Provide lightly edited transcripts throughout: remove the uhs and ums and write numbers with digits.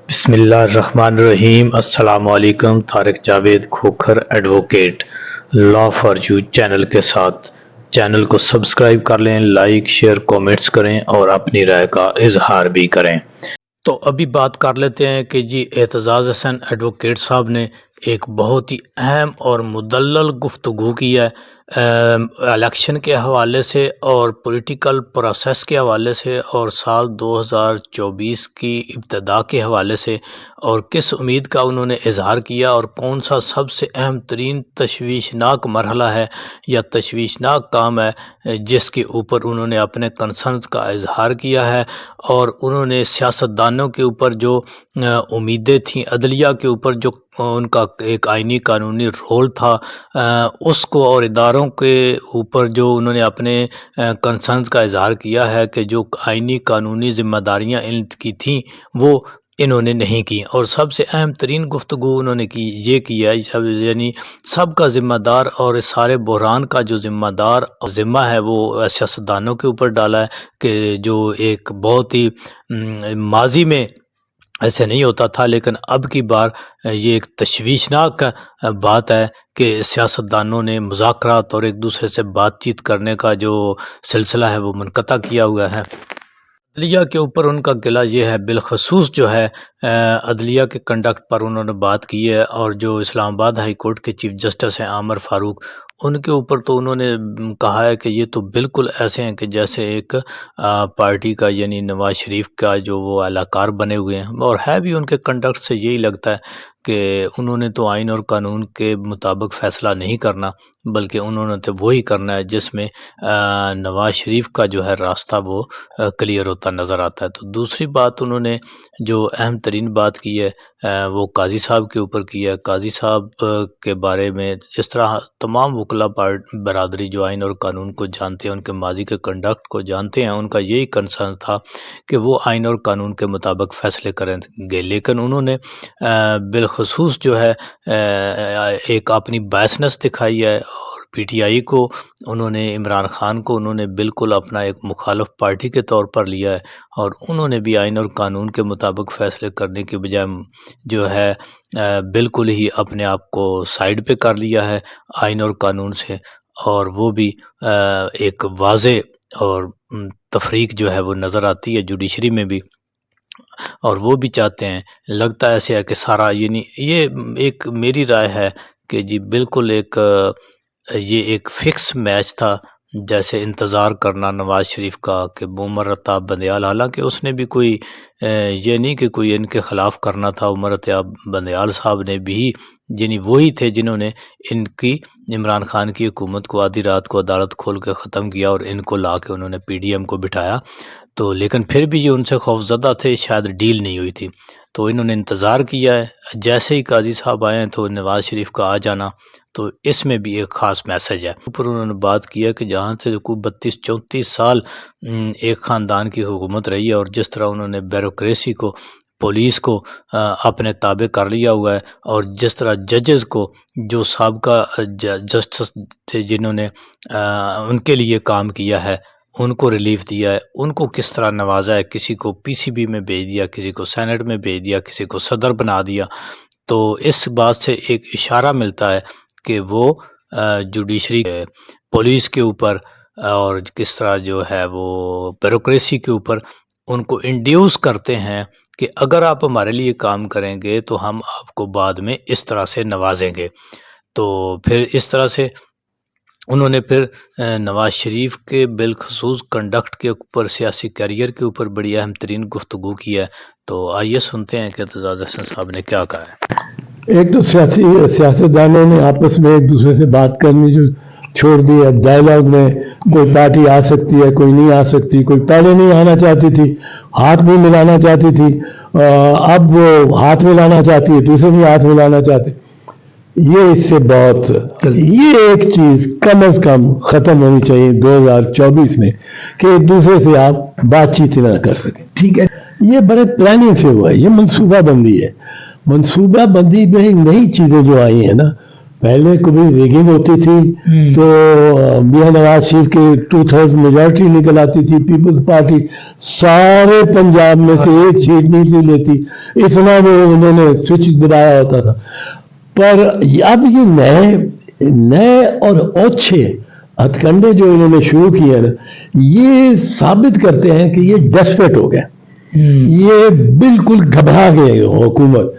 بسم اللہ الرحمن الرحیم۔ السلام علیکم۔ Tariq Javed Khokhar advocate law for you channel کے ساتھ چینل کو سبسکرائب کر لیں، لائک شیئر کومنٹس کریں اور اپنی رائے کا اظہار بھی کریں۔ تو ابھی بات کر لیتے ہیں کہ جی اعتزاز حسن ایڈوکیٹ صاحب نے ایک بہت ہی اہم اور مدلل گفتگو کی ہے الیکشن کے حوالے سے اور پولیٹیکل پروسیس کے حوالے سے اور سال 2024 کی ابتدا کے حوالے سے، اور کس امید کا انہوں نے اظہار کیا اور کون سا سب سے اہم ترین تشویشناک مرحلہ ہے یا تشویشناک کام ہے جس کے اوپر انہوں نے اپنے کنسرنز کا اظہار کیا ہے، اور انہوں نے سیاستدانوں کے اوپر جو امیدیں تھیں، عدلیہ کے اوپر جو ان کا ایک آئینی قانونی رول تھا اس کو، اور اداروں کے اوپر جو انہوں نے اپنے کنسرنز کا اظہار کیا ہے کہ جو آئینی قانونی ذمہ داریاں ان کی تھیں وہ انہوں نے نہیں کی۔ اور سب سے اہم ترین گفتگو انہوں نے کی ہے، یعنی سب کا ذمہ دار اور اس سارے بحران کا جو ذمہ ہے وہ سیاستدانوں کے اوپر ڈالا ہے کہ جو ایک بہت ہی ماضی میں ایسے نہیں ہوتا تھا، لیکن اب کی بار یہ ایک تشویشناک بات ہے کہ سیاستدانوں نے مذاکرات اور ایک دوسرے سے بات چیت کرنے کا جو سلسلہ ہے وہ منقطع کیا ہوا ہے۔ عدلیہ کے اوپر ان کا گلہ یہ ہے، بالخصوص جو ہے عدلیہ کے کنڈکٹ پر انہوں نے بات کی ہے، اور جو اسلام آباد ہائی کورٹ کے چیف جسٹس ہیں عامر فاروق، ان کے اوپر تو انہوں نے کہا ہے کہ یہ تو بالکل ایسے ہیں کہ جیسے ایک پارٹی کا یعنی نواز شریف کا جو وہ اہلکار بنے ہوئے ہیں، اور ہے بھی ان کے کنڈکٹ سے یہی لگتا ہے کہ انہوں نے تو آئین اور قانون کے مطابق فیصلہ نہیں کرنا، بلکہ انہوں نے تو وہی کرنا ہے جس میں نواز شریف کا جو ہے راستہ وہ کلیئر ہوتا نظر آتا ہے۔ تو دوسری بات انہوں نے جو اہم ترین بات کی ہے وہ قاضی صاحب کے اوپر کی ہے۔ قاضی صاحب کے بارے میں جس طرح تمام وکلا برادری جو آئین اور قانون کو جانتے ہیں، ان کے ماضی کے کنڈکٹ کو جانتے ہیں، ان کا یہی کنسرن تھا کہ وہ آئین اور قانون کے مطابق فیصلے کریں گے، لیکن انہوں نے بالخصوص جو ہے ایک اپنی بائسنس دکھائی ہے، اور پی ٹی آئی کو انہوں نے، عمران خان کو انہوں نے بالکل اپنا ایک مخالف پارٹی کے طور پر لیا ہے، اور انہوں نے بھی آئین اور قانون کے مطابق فیصلے کرنے کے بجائے جو ہے بالکل ہی اپنے آپ کو سائیڈ پہ کر لیا ہے آئین اور قانون سے، اور وہ بھی ایک واضح اور تفریق جو ہے وہ نظر آتی ہے جوڈیشری میں بھی، اور وہ بھی چاہتے ہیں، لگتا ایسے ہے کہ سارا، یعنی یہ ایک میری رائے ہے کہ جی بالکل یہ ایک فکس میچ تھا، جیسے انتظار کرنا نواز شریف کا کہ عمر اتاب بندیال، حالانکہ اس نے بھی کوئی یہ نہیں کہ کوئی ان کے خلاف کرنا تھا، عمر اتاب بندیال صاحب نے بھی، یعنی وہی تھے جنہوں نے ان کی عمران خان کی حکومت کو آدھی رات کو عدالت کھول کے ختم کیا، اور ان کو لا کے انہوں نے پی ڈی ایم کو بٹھایا، تو لیکن پھر بھی یہ ان سے خوفزدہ تھے، شاید ڈیل نہیں ہوئی تھی، تو انہوں نے انتظار کیا ہے۔ جیسے ہی قاضی صاحب آئے ہیں تو نواز شریف کا آ جانا، تو اس میں بھی ایک خاص میسج ہے۔ اوپر انہوں نے بات کی ہے کہ جہاں سے کوئی 32-34 سال ایک خاندان کی حکومت رہی ہے، اور جس طرح انہوں نے بیوروکریسی کو، پولیس کو اپنے تابع کر لیا ہوا ہے، اور جس طرح ججز کو جو سابقہ جسٹس تھے جنہوں نے ان کے لیے کام کیا ہے، ان کو ریلیف دیا ہے، ان کو کس طرح نوازا ہے، کسی کو پی سی بی میں بھیج دیا، کسی کو سینٹ میں بھیج دیا، کسی کو صدر بنا دیا، تو اس بات سے ایک اشارہ ملتا ہے کہ وہ جوڈیشری پولیس کے اوپر اور کس طرح جو ہے وہ بیوروکریسی کے اوپر ان کو انڈیوس کرتے ہیں کہ اگر آپ ہمارے لیے کام کریں گے تو ہم آپ کو بعد میں اس طرح سے نوازیں گے۔ تو پھر اس طرح سے انہوں نے پھر نواز شریف کے بالخصوص کنڈکٹ کے اوپر، سیاسی کیریئر کے اوپر بڑی اہم ترین گفتگو کی ہے۔ تو آئیے سنتے ہیں کہ اعتزاز حسن صاحب نے کیا کہا ہے۔ ایک تو سیاستدانوں نے آپس میں ایک دوسرے سے بات کرنی جو چھوڑ دی ہے، ڈائیلاگ میں کوئی پارٹی آ سکتی ہے، کوئی نہیں آ سکتی، کوئی پہلے نہیں آنا چاہتی تھی، ہاتھ بھی ملانا چاہتی تھی، اب وہ ہاتھ ملانا چاہتی ہے، دوسرے بھی ہاتھ ملانا چاہتے، یہ اس سے بہت، یہ ایک چیز کم از کم ختم ہونی چاہیے 2024 میں کہ ایک دوسرے سے آپ بات چیت نہ کر سکیں۔ ٹھیک ہے، یہ بڑے پلاننگ سے ہوا ہے، یہ منصوبہ بندی ہے۔ منصوبہ بندی میں نئی چیزیں جو آئی ہیں نا، पहले कभी रिगिंग होती थी तो मियां नवाज शरीफ के 2/3 मेजोरिटी निकल आती थी, पीपल्स पार्टी सारे पंजाब में से एक सीट नहीं थी लेती, इतना वो उन्होंने स्विच दबाया होता था। पर अब ये नए और ओछे हथकंडे जो इन्होंने शुरू किए ना, ये साबित करते हैं कि ये डेस्परेट हो गए, ये बिल्कुल घबरा गए हुकूमत।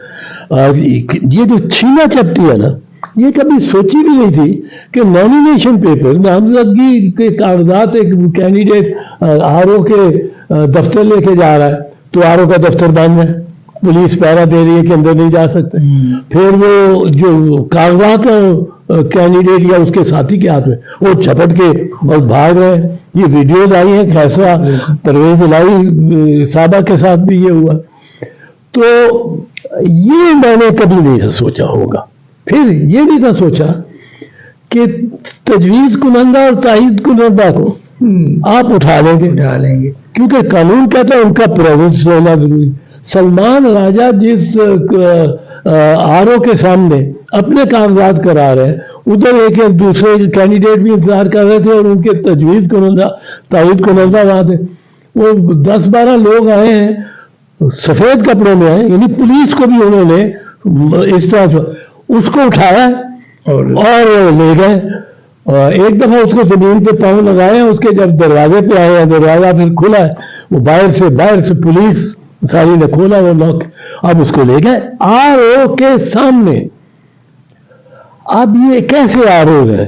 ये जो छीना चपटी है ना, ये कभी सोची भी नहीं थी कि नॉमिनेशन पेपर, नामजदगी के कागजात एक कैंडिडेट आरओ के दफ्तर लेके जा रहा है तो आरओ का दफ्तर बंद है, पुलिस पहरा दे रही है कि अंदर नहीं जा सकते। फिर वो जो कागजात कैंडिडेट या उसके साथी के हाथ में, वो झपट के और भाग रहे हैं। ये वीडियोज आई हैं, खैसरा परवेज इलाही साहबा के साथ भी ये हुआ। तो ये मैंने कभी नहीं सोचा होगा। फिर ये भी था सोचा कि तजवीज कुनंदा और ताईद कुनंदा को आप उठा लेंगे क्योंकि कानून कहता है उनका प्रेजेंस होना जरूरी। सलमान राजा जिस आरओ के सामने अपने कागजात करा रहे हैं, उधर एक दूसरे कैंडिडेट भी इंतजार कर रहे थे और उनके तजवीज कुनंदा ताईद कुनंदा वहां थे। वो 10-12 लोग आए हैं, सफेद कपड़ों में आए, यानी पुलिस को भी उन्होंने इस तरह से उसको उठाया और ले गए। एक दफा उसको जमीन पे पांव लगाए, उसके जब दरवाजे पे आए, दरवाजा फिर खुला है, वो बाहर से पुलिस सारी ने खोला वो लॉक, अब उसको ले गए आरओ के सामने। अब ये कैसे आरोज है?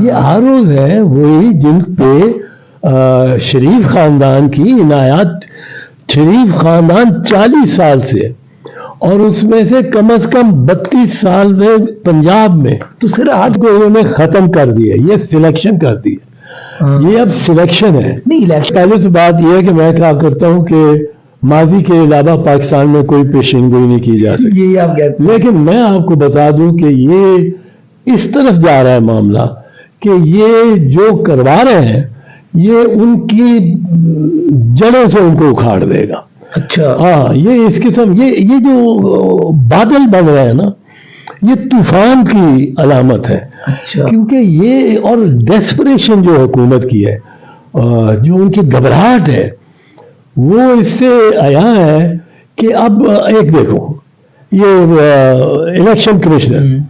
ये आरोज है वही जिन पे शरीफ खानदान की इनायत, शरीफ खानदान 40 साल से, और उसमें से कम 32 साल में पंजाब में तो सिर्फ 8 को इन्होंने खत्म कर दिया, ये सिलेक्शन कर दिया। ये अब सिलेक्शन है, नहीं इलेक्शन। पहले तो बात यह है कि मैं क्या करता हूं कि माजी के अलावा पाकिस्तान में कोई पेशेंगोई नहीं की जा सकती, ये आप कहते हैं। लेकिन मैं आपको बता दूं कि ये इस तरफ जा रहा है मामला कि ये जो करवा रहे हैं ये उनकी जड़ों से उनको उखाड़ देगा। अच्छा, हाँ, ये इस किस्म ये जो बादल बन रहे हैं ना, ये तूफान की अलामत है। अच्छा, क्योंकि ये और डेस्परेशन जो हुकूमत की है, जो उनकी घबराहट है, वो इससे आया है कि अब एक देखो, ये इलेक्शन कमिश्नर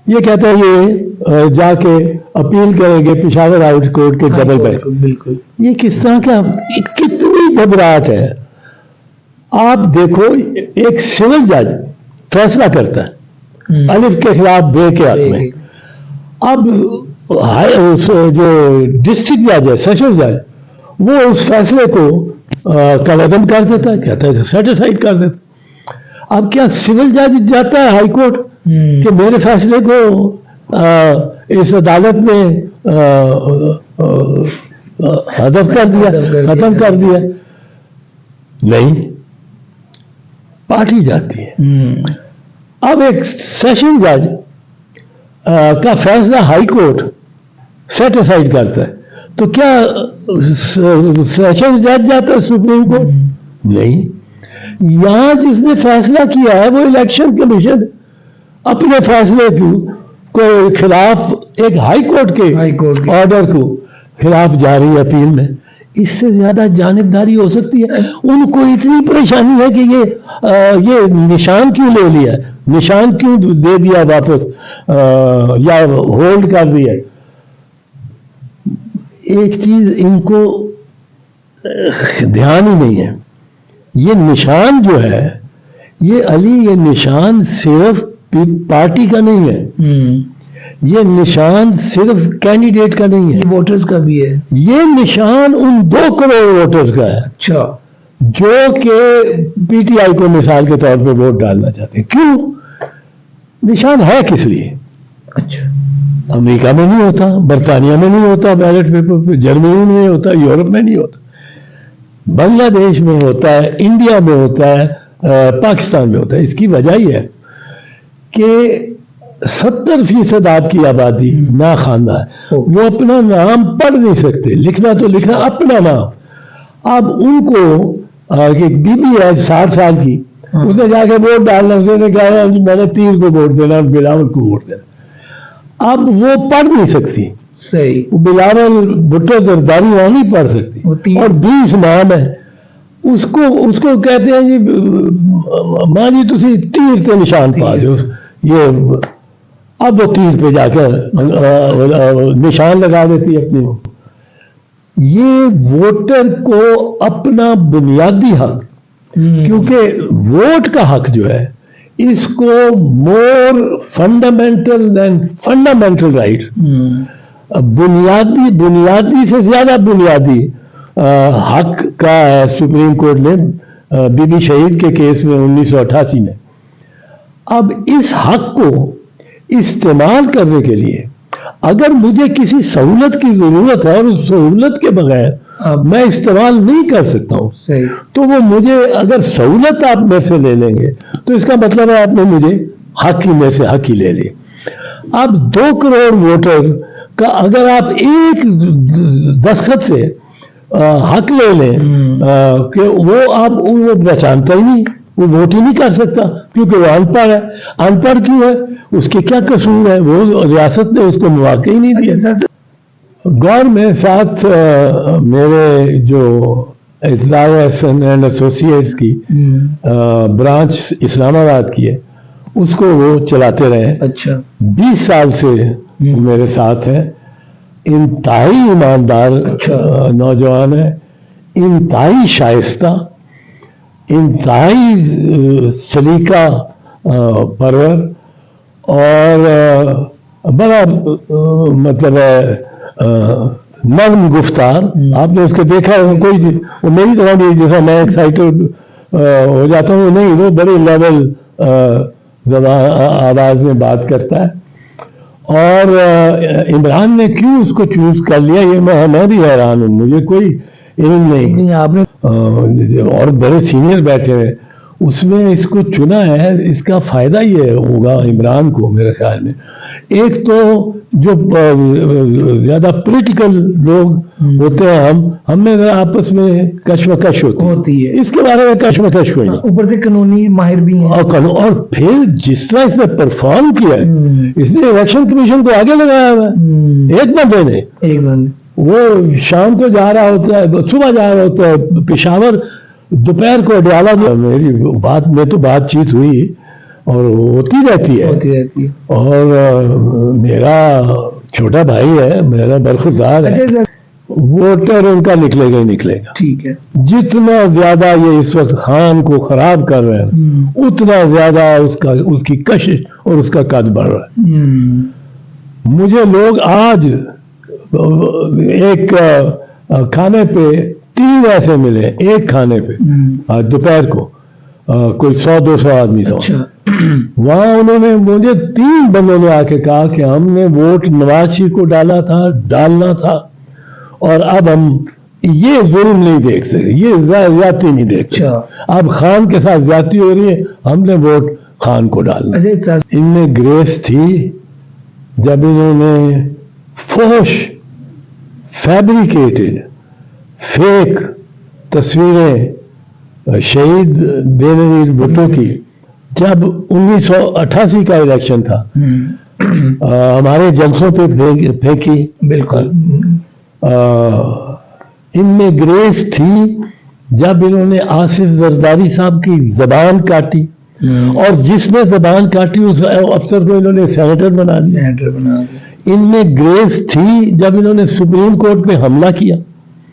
ये कहता है ये जाके अपील करेंगे पेशावर हाई कोर्ट के डबल बेंच। बिल्कुल, ये किस तरह का, कितनी घबराहट है। आप देखो, एक सिविल जज फैसला करता है अलिफ के खिलाफ बे के हक में, अब जो डिस्ट्रिक्ट जज है, सेशन जज, वो उस फैसले को कलअदम कर देता है, कहता है सेटिसाइड कर देता। अब क्या सिविल जज जाता है हाई कोर्ट कि मेरे फैसले को इस अदालत ने हदफ कर दिया, खत्म कर दिया? नहीं, पार्टी जाती है। अब एक सेशन जज का फैसला हाई कोर्ट सेटिसाइड करता है, तो क्या सेशन जज जाता है सुप्रीम कोर्ट? नहीं, यहां जिसने फैसला किया है वो इलेक्शन कमीशन अपने फैसले को खिलाफ एक हाई कोर्ट के ऑर्डर को खिलाफ जारी अपील में, इससे ज्यादा जानिबदारी हो सकती है? उनको इतनी परेशानी है कि ये निशान क्यों ले लिया, निशान क्यों दे दिया वापस, या होल्ड कर दिया। एक चीज इनको ध्यान ही नहीं है, ये निशान जो है, ये अली, ये निशान सिर्फ पार्टी का नहीं है, ये निशान सिर्फ कैंडिडेट का नहीं है, वोटर्स का भी है। ये निशान उन 2 करोड़ वोटर्स का है। अच्छा, जो कि पीटीआई को मिसाल के तौर पर वोट डालना चाहते हैं। क्यों? निशान है किस लिए? अच्छा, अमेरिका में नहीं होता, बरतानिया में नहीं होता बैलेट पेपर, जर्मनी में नहीं होता, यूरोप में नहीं होता, बांग्लादेश में होता है, इंडिया में होता है, पाकिस्तान में होता है। इसकी वजह यह है कि 70% आपकी आबादी ना खानदा है, वो अपना नाम पढ़ नहीं सकते, लिखना तो लिखना अपना नाम। अब उनको एक बीबी है 60 साल की, उसने जाके वोट डालना, उसने कहा मैंने तीर को वोट देना, बिलावल को वोट देना। अब वो पढ़ नहीं सकती, सही बिलावल भुट्टो जरदारी वहां नहीं पढ़ सकती, होती है। और 20 नाम है, उसको कहते हैं जी मां जी तुसी तीर से निशान पा दो, ये अब वो तीर पे जाकर निशान लगा देती है अपनी। ये वोटर को अपना बुनियादी हक, क्योंकि वोट का हक जो है इसको more fundamental than fundamental rights, बुनियादी से ज्यादा बुनियादी हक का है। सुप्रीम कोर्ट ने बीबी शहीद के केस में 1988 में। अब इस हक को इस्तेमाल करने के लिए अगर मुझे किसी सहूलत की जरूरत है और उस सहूलत के बगैर मैं इस्तेमाल नहीं कर सकता हूं, सही, तो वो मुझे, अगर सहूलत आप मेरे से ले लेंगे तो इसका मतलब है आपने मुझे हक ही में से हक ही ले ली। अब 2 करोड़ वोटर का अगर आप एक दस्तखत से हक ले लें कि वो पहचानता ही नहीं, वो वोट ही नहीं कर सकता क्योंकि वो अनपढ़ है। अनपढ़ क्यों है, उसके क्या कसूर है, वो रियासत ने उसको मौका ही नहीं दिया। गौर में साथ मेरे जो इस्लाम हसन एंड एसोसिएट्स की ब्रांच इस्लामाबाद की है, उसको वो चलाते रहे। अच्छा, 20 साल से मेरे साथ है। इंतहाई ईमानदार नौजवान है, इंतहाई शाइस्ता, इंतहाई सलीका परवर, और बड़ा मतलब नर्म गुफ्तार। आपने उसके देखा है, कोई वो मेरी तरह नहीं जैसा मैं एक्साइटेड हो जाता हूँ, नहीं, वो बड़े लेवल आवाज में बात करता है। और इमरान ने क्यों उसको चूज कर लिया ये मैं भी हैरान हूँ, मुझे कोई इल्म नहीं। आपने और बड़े सीनियर बैठे हैं, उसमें इसको चुना है। इसका फायदा ये होगा इमरान को मेरे ख्याल में, एक तो जो ज्यादा पॉलिटिकल लोग होते हैं, हम में आपस में कश्मकश होती है, इसके बारे में कश्मकश हुई, ऊपर से कानूनी माहिर भी हैं। और फिर जिस तरह इसने परफॉर्म किया है, इसने इलेक्शन कमीशन को आगे लगाया हुआ है। एक बंदे ने वो शाम को जा रहा होता है, सुबह जा रहा होता है पेशावर, दोपहर को अडयाला। मेरी बात में तो बातचीत हुई और होती रहती है। और मेरा छोटा भाई है, मेरा बरखुरदार है, वोटर उनका निकलेगा ही निकलेगा। ठीक है, जितना ज्यादा ये इस वक्त खान को खराब कर रहे हैं, उतना ज्यादा उसकी कशिश और उसका कद बढ़ रहा है। मुझे लोग आज एक खाने पे 3 ऐसे मिले, एक खाने पे दोपहर को, कोई 100-200 आदमी था। अच्छा। वहां उन्होंने मुझे 3 बंदों ने आके कहा कि हमने वोट नवाज शरीफ को डालना था और अब हम ये जुल्म नहीं देख सकते, ये ज्यादती नहीं देख सकते। अब खान के साथ ज्यादती हो रही है, हमने वोट खान को डालना। इनमें ग्रेस थी जब इन्होंने फोश फैब्रिकेटेड फेक तस्वीरें शहीद बेनजीर भुट्टो की, जब 1988 का इलेक्शन था, हमारे जलसों पे फेंकी। बिल्कुल। इनमें ग्रेस थी जब इन्होंने आसिफ जरदारी साहब की जबान काटी, और जिसने जबान काटी उस अफसर को इन्होंने सेनेटर बना दिया। इनमें ग्रेस थी जब इन्होंने सुप्रीम कोर्ट पे हमला किया।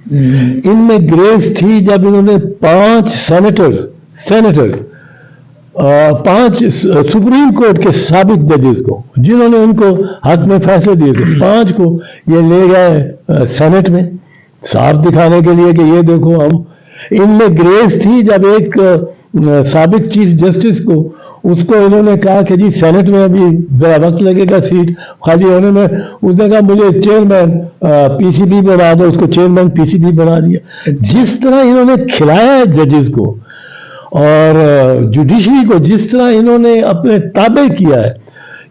इनमें ग्रेस थी जब इन्होंने 5 सेनेटर 5 सुप्रीम कोर्ट के साबिक जजेस को, जिन्होंने उनको हक में फैसले दिए थे, 5 को ये ले गए सेनेट में, साफ दिखाने के लिए कि ये देखो हम। इनमें ग्रेस थी जब एक साबिक चीफ जस्टिस को, उसको इन्होंने कहा कि जी सेनेट में अभी जरा वक्त लगेगा सीट खाली होने में, उसने कहा मुझे चेयरमैन पीसीबी बना दो, उसको चेयरमैन पीसीबी बना दिया। जिस तरह इन्होंने खिलाया है जजेस को और जुडिशरी को, जिस तरह इन्होंने अपने ताबे किया है,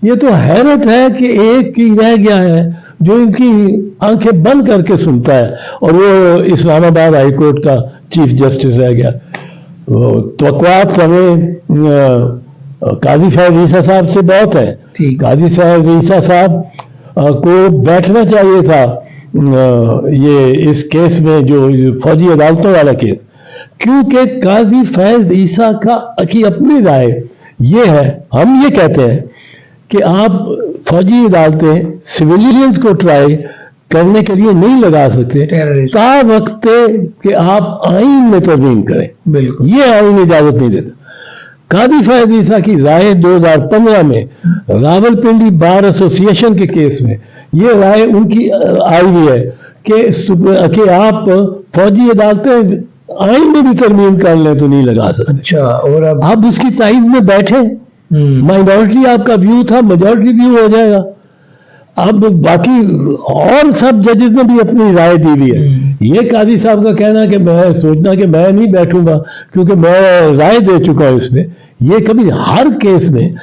ये तो हैरत है कि एक की रह गया है जो इनकी आंखें बंद करके सुनता है, और वो इस्लामाबाद हाई कोर्ट का चीफ जस्टिस रह गया। तवक्कुआत हमें काजी साहब ईसा साहब से बहुत है। काजी साहब ईसा साहब کو बैठना चाहिए था ये इस केस में जो फौजी अदालतों वाला केस, क्योंकि काजी फैज ईसा की अपनी राय ये है, हम ये कहते हैं कि आप फौजी अदालतें सिविलियंस को ट्राई करने के लिए नहीं लगा सकते टेररिस्ट। ता वक्त कि आप आइन में तरमीम करें, बिल्कुल। ये आइन इजाजत नहीं देता। कादी फैज ईसा की राय 2015 में रावलपिंडी बार एसोसिएशन के केस में ये राय उनकी आई हुई है कि आप फौजी अदालतें आइन में भी तरमीम कर लें तो नहीं लगा सकते। अच्छा, और अब आप उसकी ताइद में बैठे, माइनॉरिटी आपका व्यू था, मेजॉरिटी व्यू हो जाएगा। अब बाकी और सब जजेस ने भी अपनी राय दी हुई है। ये काजी साहब का कहना कि मैं सोचना कि मैं नहीं बैठूंगा क्योंकि मैं राय दे चुका हूं इसमें, ये कभी हर केस में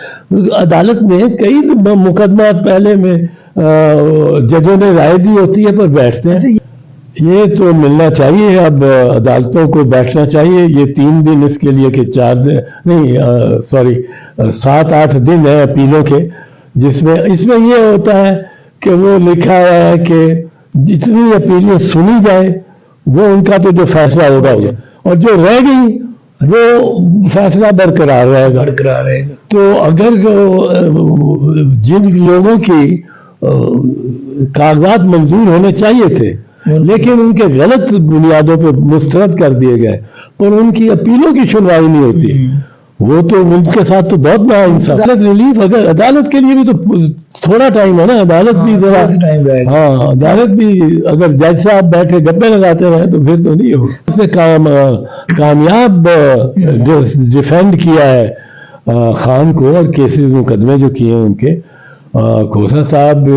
अदालत में कई मुकदमा पहले में जजों ने राय दी होती है पर बैठते हैं। ये तो मिलना चाहिए, अब अदालतों को बैठना चाहिए। ये 3 दिन इसके लिए कि 4 दिन नहीं, सॉरी 7-8 दिन है अपीलों के, जिसमें इसमें ये होता है कि वो लिखा है कि जितनी अपीलें सुनी जाए वो उनका तो जो फैसला होगा और जो रह गई वो फैसला बरकरार रहेगा। बरकरार रहेगा। तो अगर जिन लोगों की कागजात मंजूर होने चाहिए थे लेकिन उनके गलत बुनियादों पर मुस्तरद कर दिए गए पर उनकी अपीलों की सुनवाई नहीं होती, वो तो उनके साथ तो बहुत नाइंसाफ। अदालत रिलीफ, अगर अदालत के लिए भी तो थोड़ा टाइम है ना, अदालत भी जरा टाइम रहेगा। हाँ, अदालत भी अगर जज साहब बैठे गप्पे लगाते रहे तो फिर तो नहीं होगा। उसने कामयाब डिफेंड किया है खान को और केसेस मुकदमे जो किए हैं उनके। खोसा साहब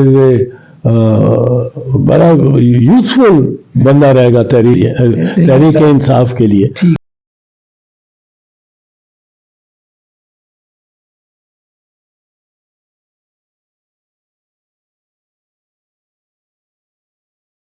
बड़ा यूजफुल बंदा रहेगा तहरीक इंसाफ के लिए।